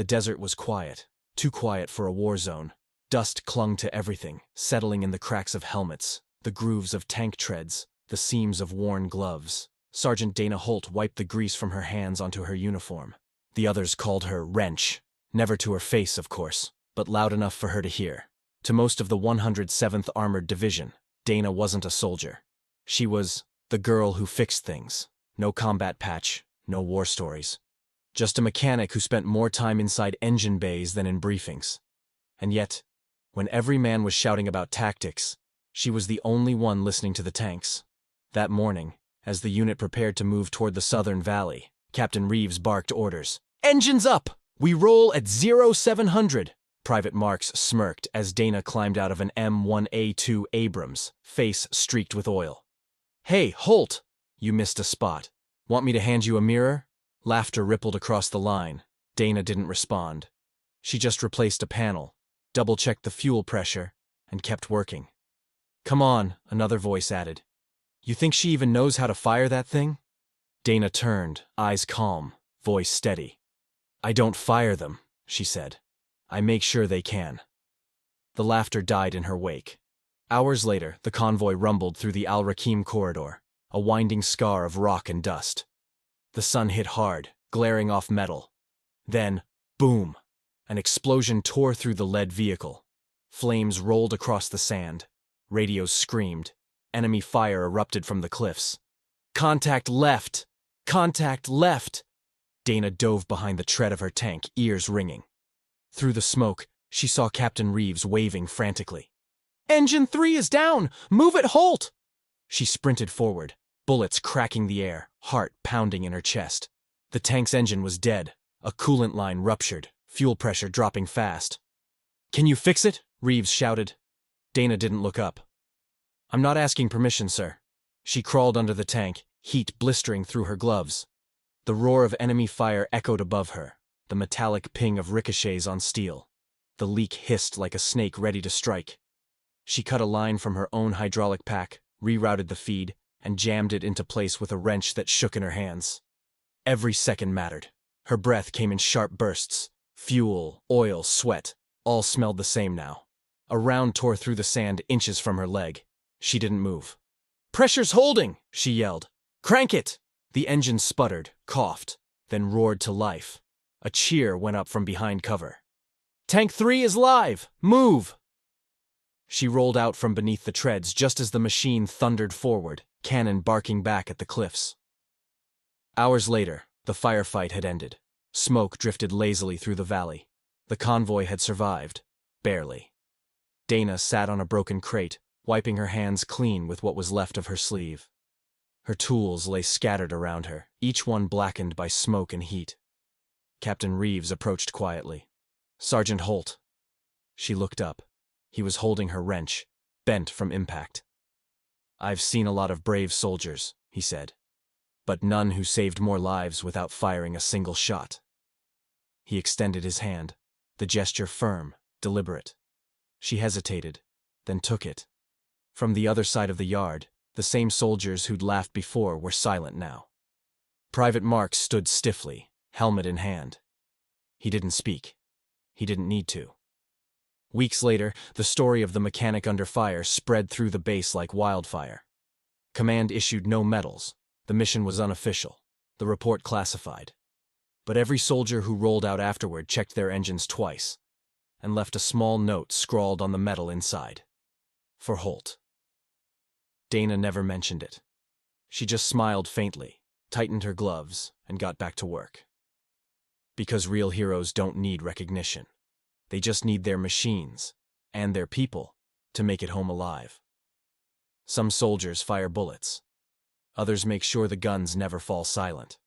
The desert was quiet, too quiet for a war zone. Dust clung to everything, settling in the cracks of helmets, the grooves of tank treads, the seams of worn gloves. Sergeant Dana Holt wiped the grease from her hands onto her uniform. The others called her Wrench. Never to her face, of course, but loud enough for her to hear. To most of the 107th Armored Division, Dana wasn't a soldier. She was the girl who fixed things. No combat patch, no war stories. Just a mechanic who spent more time inside engine bays than in briefings. And yet, when every man was shouting about tactics, she was the only one listening to the tanks. That morning, as the unit prepared to move toward the southern valley, Captain Reeves barked orders. "Engines up! We roll at 0700! Private Marks smirked as Dana climbed out of an M1A2 Abrams, face streaked with oil. "Hey, Holt! You missed a spot. Want me to hand you a mirror?" Laughter rippled across the line. Dana didn't respond. She just replaced a panel, double-checked the fuel pressure, and kept working. "Come on," another voice added. "You think she even knows how to fire that thing?" Dana turned, eyes calm, voice steady. "I don't fire them," she said. "I make sure they can." The laughter died in her wake. Hours later, the convoy rumbled through the Al-Rakim corridor, a winding scar of rock and dust. The sun hit hard, glaring off metal. Then, boom! An explosion tore through the lead vehicle. Flames rolled across the sand. Radios screamed. Enemy fire erupted from the cliffs. "Contact left! Contact left!" Dana dove behind the tread of her tank, ears ringing. Through the smoke, she saw Captain Reeves waving frantically. "Engine 3 is down! Move it, Holt!" She sprinted forward, bullets cracking the air, heart pounding in her chest. The tank's engine was dead, a coolant line ruptured, fuel pressure dropping fast. "Can you fix it?" Reeves shouted. Dana didn't look up. "I'm not asking permission, sir." She crawled under the tank, heat blistering through her gloves. The roar of enemy fire echoed above her, the metallic ping of ricochets on steel. The leak hissed like a snake ready to strike. She cut a line from her own hydraulic pack, rerouted the feed, and jammed it into place with a wrench that shook in her hands. Every second mattered. Her breath came in sharp bursts. Fuel, oil, sweat, all smelled the same now. A round tore through the sand inches from her leg. She didn't move. "Pressure's holding!" she yelled. "Crank it!" The engine sputtered, coughed, then roared to life. A cheer went up from behind cover. "Tank 3 is live! Move!" She rolled out from beneath the treads just as the machine thundered forward, cannon barking back at the cliffs. Hours later, the firefight had ended. Smoke drifted lazily through the valley. The convoy had survived. Barely. Dana sat on a broken crate, wiping her hands clean with what was left of her sleeve. Her tools lay scattered around her, each one blackened by smoke and heat. Captain Reeves approached quietly. "Sergeant Holt." She looked up. He was holding her wrench, bent from impact. "I've seen a lot of brave soldiers," he said, "but none who saved more lives without firing a single shot." He extended his hand, the gesture firm, deliberate. She hesitated, then took it. From the other side of the yard, the same soldiers who'd laughed before were silent now. Private Marks stood stiffly, helmet in hand. He didn't speak. He didn't need to. Weeks later, the story of the mechanic under fire spread through the base like wildfire. Command issued no medals. The mission was unofficial, the report classified. But every soldier who rolled out afterward checked their engines twice, and left a small note scrawled on the metal inside. For Holt. Dana never mentioned it. She just smiled faintly, tightened her gloves, and got back to work. Because real heroes don't need recognition. They just need their machines, and their people, to make it home alive. Some soldiers fire bullets. Others make sure the guns never fall silent.